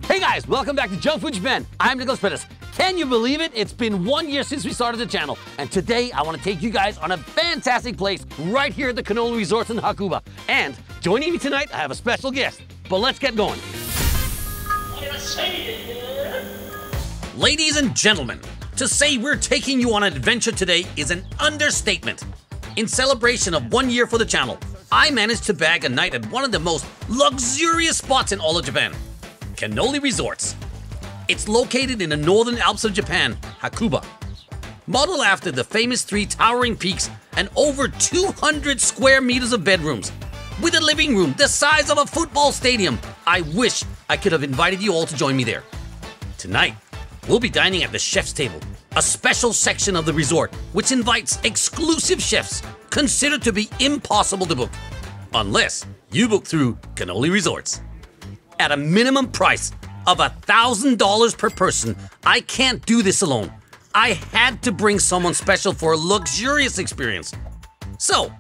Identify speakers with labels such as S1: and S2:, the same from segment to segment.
S1: Hey guys, welcome back to Junk Food Japan. I'm Nicholas Pettas. Can you believe it? It's been 1 year since we started the channel, and today I want to take you guys on a fantastic place right here at the Kanolly Resorts in Hakuba. And joining me tonight, I have a special guest. But let's get going. Ladies and gentlemen, to say we're taking you on an adventure today is an understatement. In celebration of 1 year for the channel, I managed to bag a night at one of the most luxurious spots in all of Japan, Kanolly Resorts. It's located in the northern Alps of Japan, Hakuba. Modeled after the famous three towering peaks and over 200 square meters of bedrooms, with a living room the size of a football stadium, I wish I could have invited you all to join me there. Tonight, we'll be dining at the chef's table, a special section of the resort which invites exclusive chefs considered to be impossible to book, unless you book through Kanolly Resorts. At a minimum price of $1,000 per person, I can't do this alone. I had to bring someone special for a luxurious experience. So,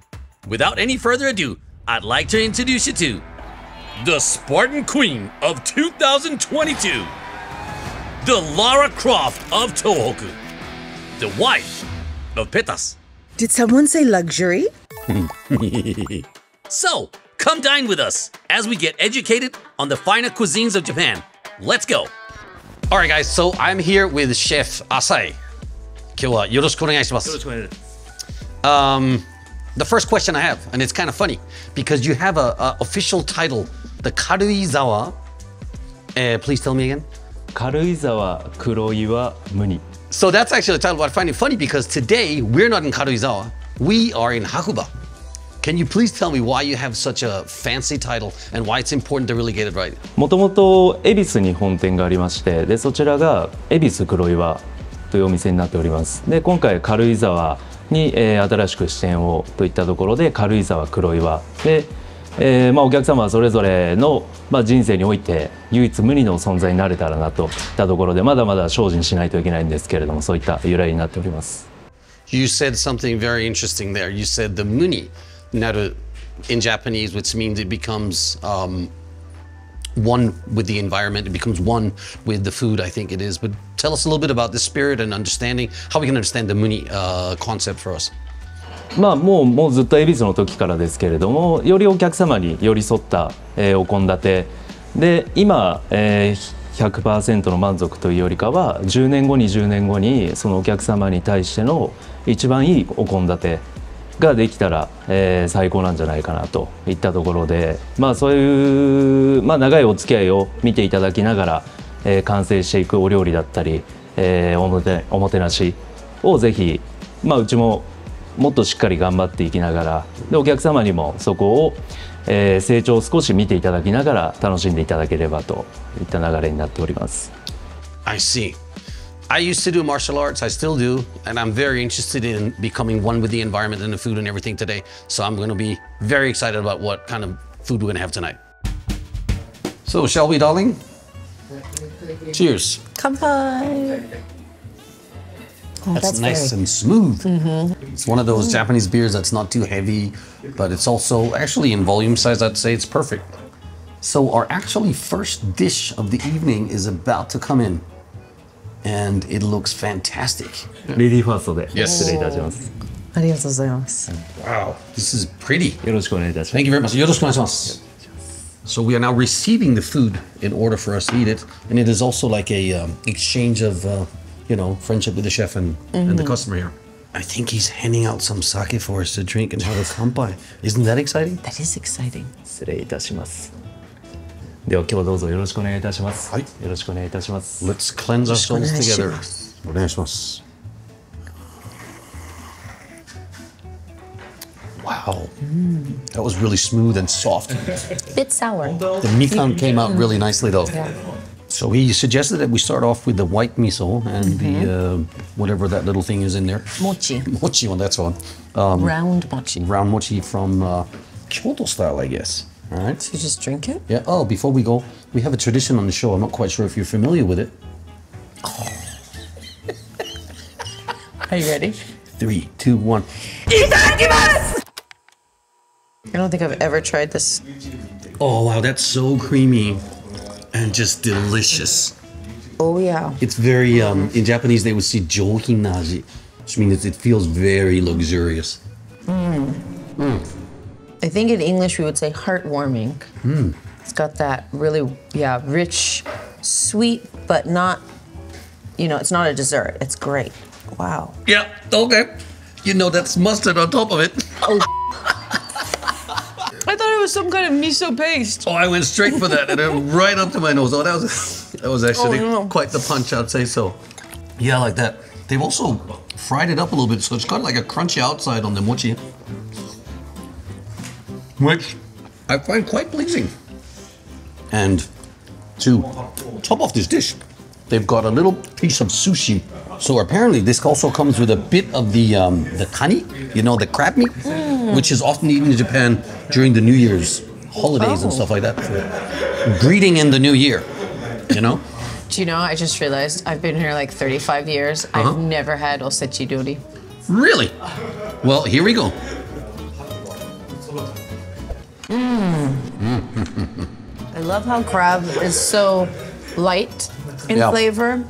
S1: without any further ado, I'd like to introduce you to the Spartan Queen of 2022, the Lara Croft of Tohoku, the wife of Pettas.
S2: Did someone say luxury?
S1: So, come dine with us as we get educated on the finer cuisines of Japan. Let's go. All right, guys, so I'm here with Chef Asai. 今日はよろしくお願いします。よろしくお願いします。The first question I have, and it's kind of funny, because you have a official title, the Karuizawa. Please tell me again.
S3: Karuizawa Kuroiwa Muni.
S1: So that's actually the title, but I find it funny because today we're not in Karuizawa, we are in Hakuba. Can you please tell me why you have such a fancy title and why it's important to really get it right?
S3: もともと恵比寿に本店がありまして、でそちらが恵比寿黒岩というお店になっております。で今回軽井沢に、新しく支店をといったところで軽井沢黒岩で、お客様はそれぞれの、人生において唯一無二の存在になれたらなといったところで、まだまだ精進しないといけないんですけれども、そういった由来になっております。
S1: You said something very interesting there. You said the muni. Now, in Japanese, which means it becomes one with the environment, it becomes one with the food, I think it is. But tell us a little bit about the spirit and understanding, how we can understand the muni concept for us.
S3: もうずっと恵比寿の時からですけれども、よりお客様に寄り添った、お献立で、今、100% の満足というよりかは10年後20年後にそのお客様に対しての一番いいお献立ができたら、最高なんじゃないかなといったところで、そういう、長いお付き合いを見ていただきながら、完成していくお料理だったり、おもてなしをぜひ、うちももっとしっかり頑張っていきながら、でお客様にもそこを、成長を少し見ていただきながら楽しんでいただければといった流れになっております。
S1: I see. I used to do martial arts, I still do, and I'm very interested in becoming one with the environment and the food and everything today. So I'm going to be very excited about what kind of food we're going to have tonight. So shall we, darling? Cheers.
S2: Kanpai. Oh,
S1: that's nice and smooth. It's one of those Japanese beers that's not too heavy, but it's also actually in volume size, I'd say it's perfect. So our actually first dish of the evening is about to come in. And it looks fantastic.
S3: レディーファーストで失礼いたします。
S2: ありがとうございます。
S1: Wow, this is pretty.
S3: よろしくお願いいたします。
S1: Thank you very much. よろしくお願いします。So we are now receiving the food in order for us to eat it, and it is also like a exchange of, friendship with the chef and the customer here. I think he's handing out some sake for us to drink and have a kanpai. Isn't that exciting?
S2: That is exciting.
S3: 失礼いたします。では今日はどうぞよろしくお願いいたします。はい。よろしくお願いいたします。
S1: Let's cleanse ourselves together. お願いします。Wow, that was really smooth and soft.
S2: Bit sour.
S1: The mikan came out really nicely though.
S2: Yeah.
S1: So he suggested that we start off with the white miso and the whatever that little thing is in there.
S2: Mochi.
S1: Mochi, well, that's one.
S2: Round mochi.
S1: Round mochi from Kyoto style, I guess. All right.
S2: So you just drink it?
S1: Yeah. Oh, before we go, we have a tradition on the show. I'm not quite sure if you're familiar with it.
S2: Oh. Are you ready?
S1: 3, 2, 1.
S2: Itadakimasu! I don't think I've ever tried this.
S1: Oh, wow, that's so creamy. and just delicious.
S2: Oh yeah.
S1: It's very, in Japanese they would say jouhin naji, which means it feels very luxurious.
S2: I think in English we would say heartwarming. It's got that really, rich, sweet, but not, it's not a dessert. It's great. Wow.
S1: Yeah, okay. You know that's mustard on top of it.
S2: Oh, I thought it was some kind of miso paste.
S1: Oh, I went straight for that and then right up to my nose. Oh, that was actually quite the punch, I'd say so. Yeah, like that. They've also fried it up a little bit, so it's got like a crunchy outside on the mochi, which I find quite pleasing. And to top off this dish, they've got a little piece of sushi. So apparently this also comes with a bit of the kani, the crab meat, which is often eaten in Japan during the New Year's holidays and stuff like that. For greeting in the new year,
S2: Do you know, I just realized I've been here like 35 years. I've never had osechidori.
S1: Really? Well, here we go.
S2: I love how crab is so light in flavor,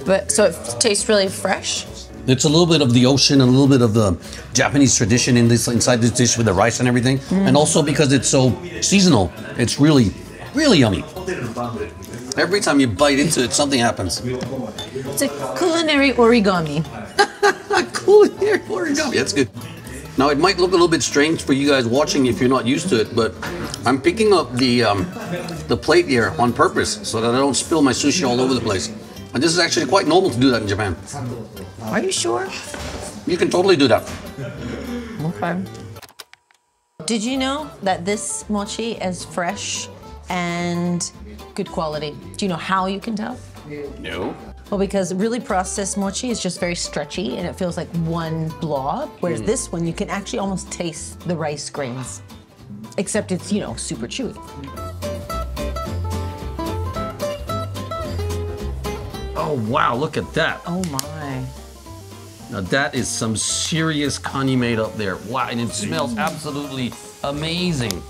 S2: but so it tastes really fresh.
S1: It's a little bit of the ocean, a little bit of the Japanese tradition inside this dish with the rice and everything. And also because it's so seasonal, it's really, really yummy. Every time you bite into it, something happens.
S2: It's a culinary origami.
S1: Culinary origami, that's good. Now it might look a little bit strange for you guys watching if you're not used to it, but I'm picking up the plate here on purpose so that I don't spill my sushi all over the place. And this is actually quite normal to do that in Japan.
S2: Are you sure?
S1: You can totally do that.
S2: Okay. Did you know that this mochi is fresh and good quality? Do you know how you can tell?
S1: No.
S2: Well, because really processed mochi is just very stretchy and it feels like one blob, whereas this one you can actually almost taste the rice grains, except it's, super chewy.
S1: Oh, wow, look at that.
S2: Oh my.
S1: Now that is some serious kani made up there. Wow, and it smells absolutely amazing.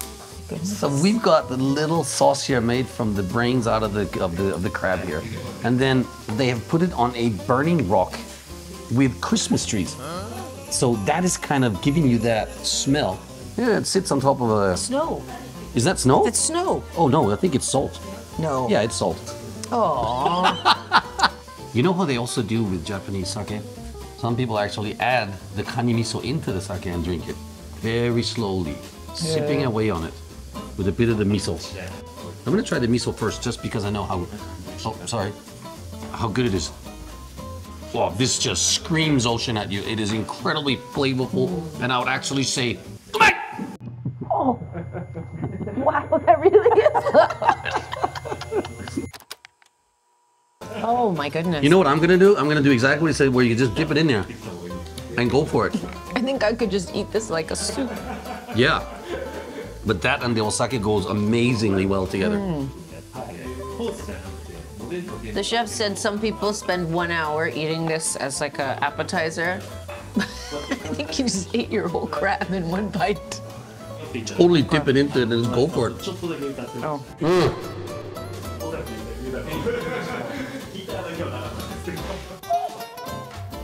S1: So we've got the little sauce here made from the brains out of the crab here. And then they have put it on a burning rock with Christmas trees. So that is kind of giving you that smell. Yeah, it sits on top of a...
S2: Snow.
S1: Is that snow?
S2: It's snow.
S1: Oh no, I think it's salt.
S2: No.
S1: Yeah, it's salt.
S2: Aww.
S1: You know how they also do with Japanese sake? Some people actually add the kani miso into the sake and drink it very slowly, sipping away on it with a bit of the miso. I'm gonna try the miso first just because I know how good it is. Wow, this just screams ocean at you. It is incredibly flavorful, and I would actually say, come back!
S2: Oh, wow, that really is. Oh my goodness.
S1: You know what I'm gonna do? I'm gonna do exactly what he said, where you just dip it in there and go for it.
S2: I think I could just eat this like a soup.
S1: Yeah, but that and the osake goes amazingly well together.
S2: The chef said some people spend 1 hour eating this as like an appetizer. I think you just ate your whole crab in one bite.
S1: Totally dip it into it and just go for it.
S2: Oh.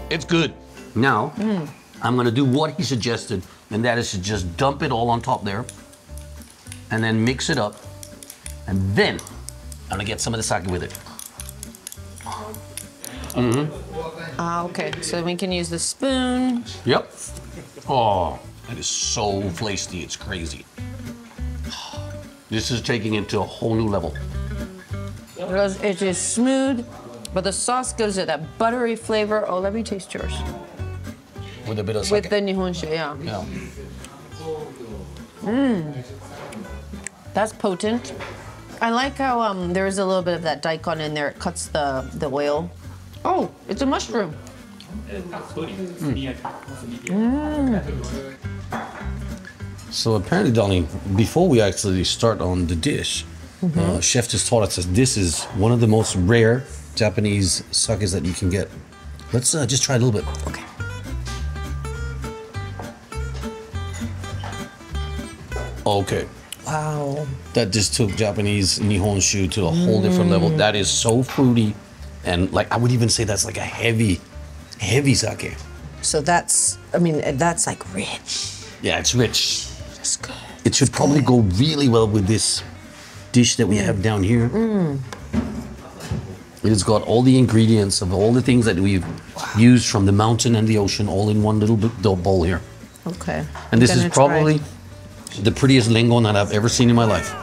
S1: It's good. Now, I'm gonna do what he suggested, and that is to just dump it all on top there, and then mix it up, and then I'm gonna get some of the sake with it.
S2: Okay, so we can use the spoon.
S1: Yep. Oh, that is so flasty, it's crazy. This is taking it to a whole new level.
S2: Because it is smooth, but the sauce gives it that buttery flavor. Oh, let me taste yours.
S1: With a bit of sake.
S2: With the nihonshu, yeah.
S1: Yeah.
S2: That's potent. I like how there is a little bit of that daikon in there. It cuts the oil. Oh, it's a mushroom.
S1: So apparently, darling, before we actually start on the dish, chef just taught us that this is one of the most rare Japanese sakes that you can get. Let's just try a little bit.
S2: Okay.
S1: Okay.
S2: Wow.
S1: That just took Japanese Nihonshu to a whole different level. That is so fruity. And like, I would even say that's like a heavy sake.
S2: So that's, I mean, that's like rich.
S1: Yeah, it's rich.
S2: That's good.
S1: It should probably go really well with this dish that we have down here. It's got all the ingredients of all the things that we've used from the mountain and the ocean all in one little bowl here.
S2: Okay.
S1: And this is probably the prettiest lingon that I've ever seen in my life.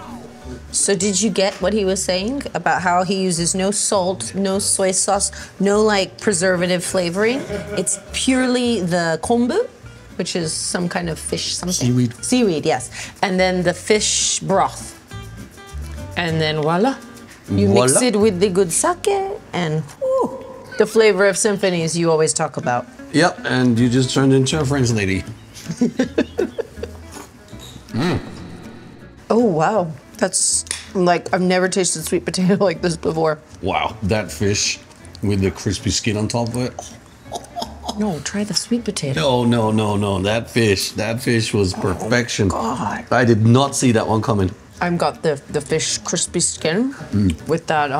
S2: So did you get what he was saying about how he uses no salt, no soy sauce, no like preservative flavoring? It's purely the kombu, which is some kind of fish something.
S1: Seaweed.
S2: Seaweed, yes. And then the fish broth. And then voila. You mix it with the good sake and whew, the flavor of symphonies you always talk about.
S1: Yep, and you just turned into a French lady.
S2: Oh, wow. That's like, I've never tasted sweet potato like this before.
S1: Wow, that fish with the crispy skin on top of it.
S2: No, try the sweet potato.
S1: No. That fish was perfection.
S2: God.
S1: I did not see that one coming.
S2: I've got the fish crispy skin with that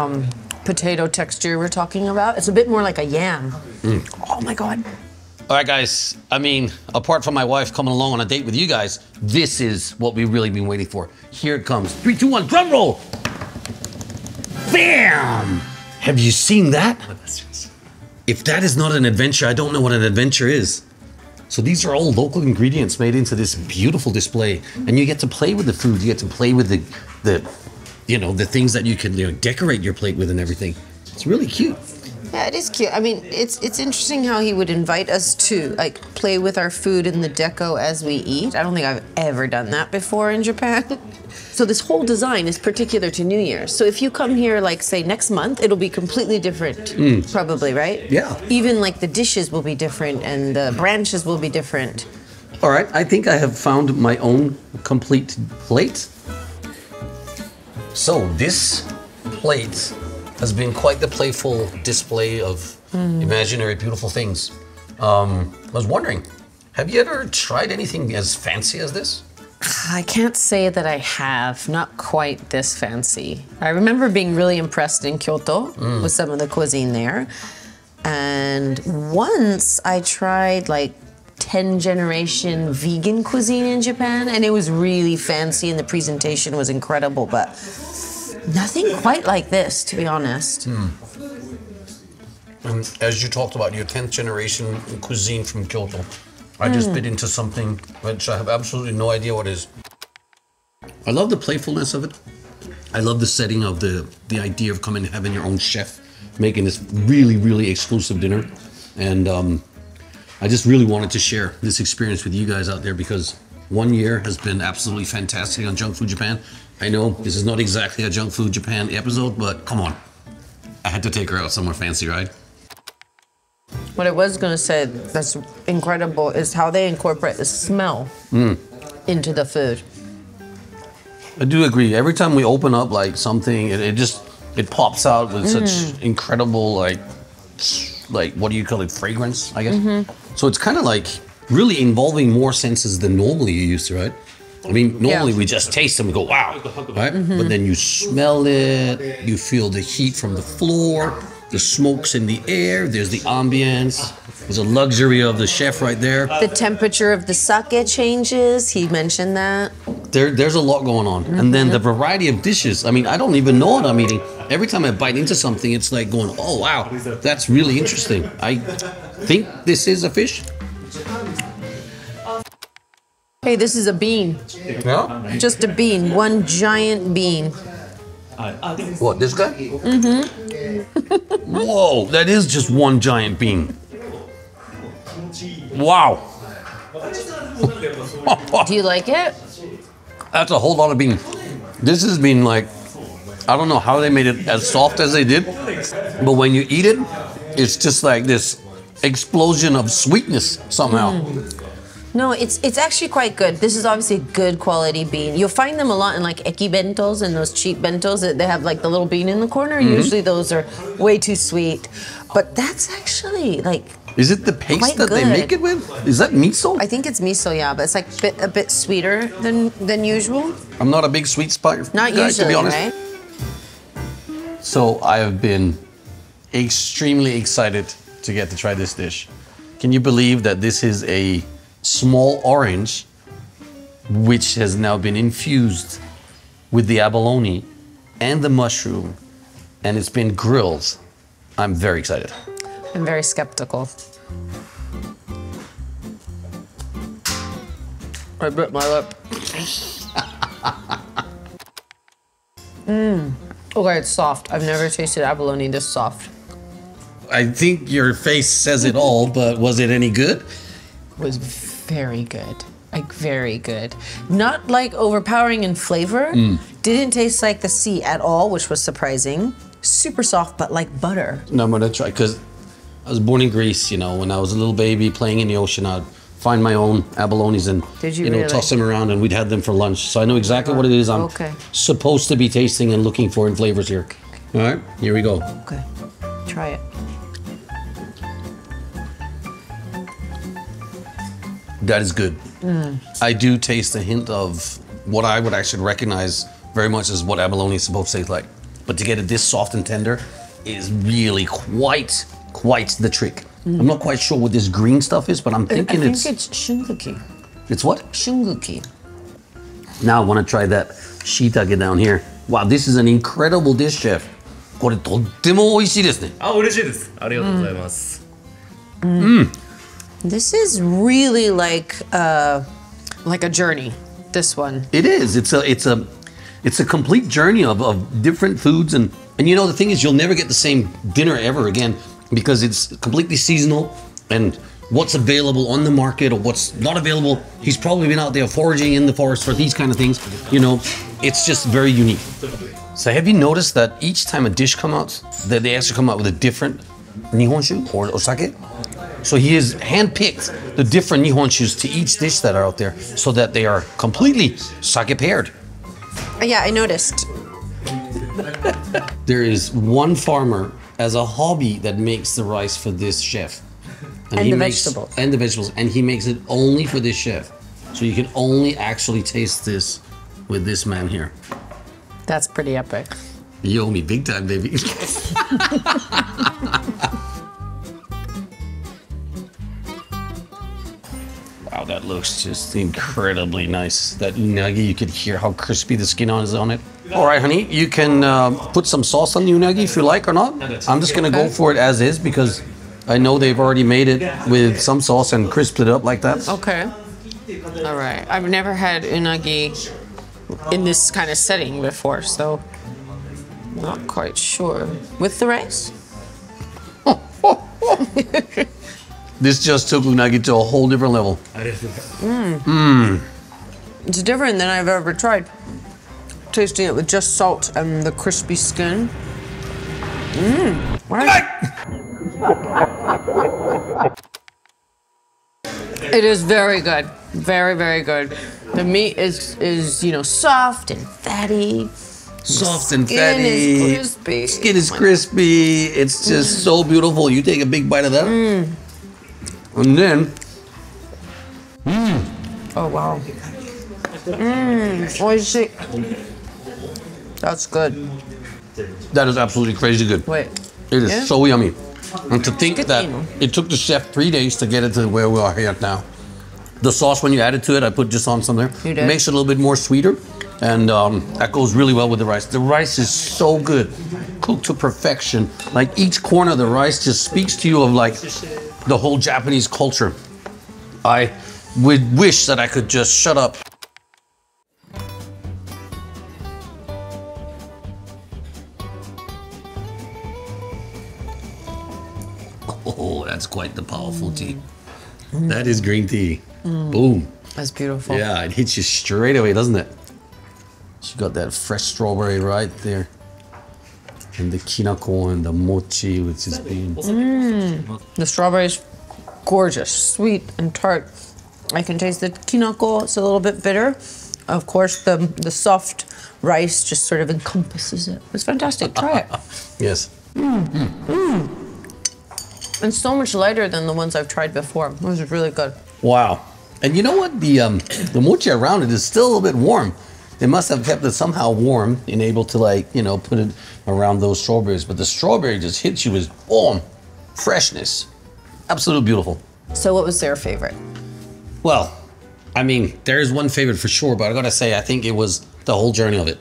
S2: potato texture we're talking about. It's a bit more like a yam. Oh my God.
S1: All right, guys. I mean, apart from my wife coming along on a date with you guys, this is what we've really been waiting for. Here it comes. 3, 2, 1, drum roll. Bam! Have you seen that? If that is not an adventure, I don't know what an adventure is. So these are all local ingredients made into this beautiful display, and you get to play with the food. You get to play with the things that you can decorate your plate with and everything. It's really cute.
S2: Yeah, it is cute. I mean, it's interesting how he would invite us to like play with our food in the deco as we eat. I don't think I've ever done that before in Japan. So this whole design is particular to New Year's. So if you come here, like say next month, it'll be completely different, probably, right?
S1: Yeah.
S2: Even like the dishes will be different and the branches will be different.
S1: All right, I think I have found my own complete plate. So this plate has been quite the playful display of imaginary beautiful things. I was wondering, have you ever tried anything as fancy as this?
S2: I can't say that I have, not quite this fancy. I remember being really impressed in Kyoto with some of the cuisine there. And once I tried like 10 generation vegan cuisine in Japan, and it was really fancy and the presentation was incredible, but nothing quite like this, to be honest.
S1: And as you talked about your 10th generation cuisine from Kyoto, I just bit into something which I have absolutely no idea what it is. I love the playfulness of it. I love the setting of the idea of coming and having your own chef making this really, really exclusive dinner. And I just really wanted to share this experience with you guys out there because 1 year has been absolutely fantastic on Junk Food Japan. I know this is not exactly a Junk Food Japan episode, but come on. I had to take her out somewhere fancy, right?
S2: What I was gonna say that's incredible is how they incorporate the smell into the food.
S1: I do agree. Every time we open up like something, it pops out with such incredible like what do you call it, fragrance, I guess. So it's kind of like really involving more senses than normally you used to, right? I mean, normally we just taste them and go, wow, right? But then you smell it, you feel the heat from the floor, the smoke's in the air, there's the ambience, there's a luxury of the chef right there.
S2: The temperature of the sake changes, he mentioned that.
S1: There's a lot going on. And then the variety of dishes, I mean, I don't even know what I'm eating. Every time I bite into something, it's like going, oh wow, that's really interesting. I think this is a fish.
S2: Hey, this is a bean.
S1: Yeah?
S2: Just a bean, one giant bean.
S1: What, this guy? Whoa, that is just one giant bean. Wow.
S2: Do you like it?
S1: That's a whole lot of bean. This has been like, I don't know how they made it as soft as they did, but when you eat it, it's just like this explosion of sweetness somehow.
S2: No, it's actually quite good. This is obviously a good quality bean. You'll find them a lot in like eki bentos and those cheap bentos that they have like the little bean in the corner. Usually those are way too sweet. But that's actually like
S1: Is it the paste
S2: Quite
S1: that they
S2: good.
S1: make it with? Is that miso?
S2: I think it's miso, yeah, but it's like a bit sweeter than usual.
S1: I'm not a big sweet spot
S2: Not
S1: guy,
S2: usually,
S1: to be honest.
S2: right?
S1: So I have been extremely excited to get to try this dish. Can you believe that this is a small orange which has now been infused with the abalone and the mushroom, and it's been grilled? I'm very excited.
S2: I'm very skeptical. I bit my lip. Okay, it's soft. I've never tasted abalone this soft.
S1: I think your face says it all, but was it any good?
S2: It was very good. Like, very good. Not like overpowering in flavor. Didn't taste like the sea at all, which was surprising. Super soft, but like butter.
S1: No, I'm gonna try, because I was born in Greece, you know, when I was a little baby playing in the ocean, I'd find my own abalones and,
S2: Did you
S1: know,
S2: really?
S1: toss them around, and we'd have them for lunch. So I know exactly what it is I'm
S2: Okay.
S1: supposed to be tasting and looking for in flavors here. All right, here we go.
S2: Okay, try it.
S1: That is good. I do taste a hint of what I would actually recognize very much as what abalone is supposed to taste like. But to get it this soft and tender is really quite the trick. I'm not quite sure what this green stuff is, but I'm thinking
S2: I think it's shunguki.
S1: it's what?
S2: Shunguki.
S1: Now I want to try that shiitake down here. Wow, this is an incredible dish, chef. これとっても美味しいですね。
S3: あ、嬉しいです。ありがとうございます。
S2: This is really like a journey. This one.
S1: It is. It's a complete journey of different foods, and you know, the thing is, you'll never get the same dinner ever again because it's completely seasonal, and what's available on the market or what's not available, he's probably been out there foraging in the forest for these kind of things. You know, it's just very unique. So have you noticed that each time a dish comes out, that they actually come out with a different nihonshu or sake? So he has handpicked the different nihonshus to each dish that are out there so that they are completely sake paired.
S2: Yeah, I noticed.
S1: There is one farmer as a hobby that makes the rice for this chef.
S2: And
S1: he
S2: the
S1: makes,
S2: vegetables.
S1: And the vegetables. And he makes it only for this chef. So you can only actually taste this with this man here.
S2: That's pretty epic.
S1: You owe me big time, baby. Wow, that looks just incredibly nice. That unagi, you could hear how crispy the skin is on it. All right, honey, you can put some sauce on the unagi if you like or not. I'm just gonna go for it as is because I know they've already made it with some sauce and crisped it up like that.
S2: Okay. All right. I've never had unagi in this kind of setting before, so not quite sure. With the rice?
S1: This just took unagi to a whole different level.
S2: It's different than I've ever tried. Tasting it with just salt and the crispy skin. It is very good. Very, very good. The meat is you know, soft and fatty.
S1: Soft and
S2: Skin
S1: fatty.
S2: is crispy.
S1: Skin is crispy. It's just so beautiful. You take a big bite of that. And then,
S2: Oh, wow. Oishi. That's good.
S1: that is absolutely crazy good.
S2: Wait.
S1: It is
S2: Yeah?
S1: so yummy. And to think
S2: Good
S1: that
S2: thing.
S1: it took the chef 3 days to get it to where we are here now. The sauce, when you add it to it, I put just on some there.
S2: You did?
S1: It makes it a little bit more sweeter. And that goes really well with the rice. The rice is so good, cooked to perfection. Like each corner of the rice just speaks to you of like the whole Japanese culture. I would wish that I could just shut up. Oh, that's quite the powerful tea. That is green tea. Boom.
S2: That's beautiful.
S1: Yeah, it hits you straight away, doesn't it? She got that fresh strawberry right there. And the kinako and the mochi, which is being...
S2: The strawberries, gorgeous, sweet and tart. I can taste the kinako, it's a little bit bitter. Of course, the soft rice just sort of encompasses it. It's fantastic, try it.
S1: Yes.
S2: And so much lighter than the ones I've tried before. This is really good.
S1: Wow. And you know what? The mochi around it is still a little bit warm. They must have kept it somehow warm and able to, like, you know, put it around those strawberries. But the strawberry just hits you with, boom, freshness. Absolutely beautiful.
S2: So what was their favorite?
S1: Well, I mean, there is one favorite for sure, but I gotta say, I think it was the whole journey of it.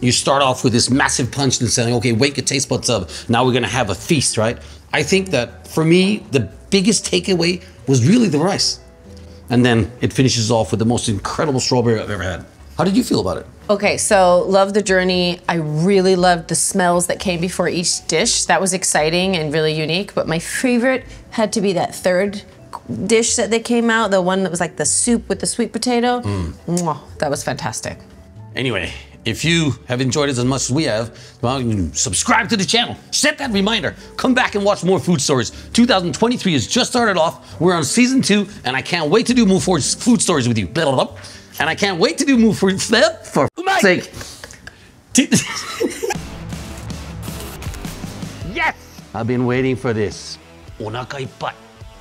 S1: You start off with this massive punch and saying, okay, wake your taste buds up. Now we're gonna have a feast, right? I think that for me, the biggest takeaway was really the rice. And then it finishes off with the most incredible strawberry I've ever had. How did you feel about it?
S2: Okay, so love the journey. I really loved the smells that came before each dish. That was exciting and really unique, but my favorite had to be that third dish that they came out, the one that was like the soup with the sweet potato. Mwah, that was fantastic.
S1: Anyway, if you have enjoyed it as much as we have, well, you subscribe to the channel, set that reminder, come back and watch more food stories. 2023 has just started off. We're on season 2, and I can't wait to do more food stories with you. And I can't wait to do more food for sake. Yes! I've been waiting for this. Onakai ippai.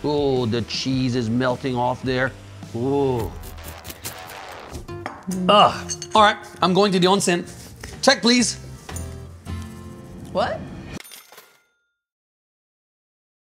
S1: Oh, the cheese is melting off there. Oh. All right, I'm going to the onsen. Check, please.
S2: What?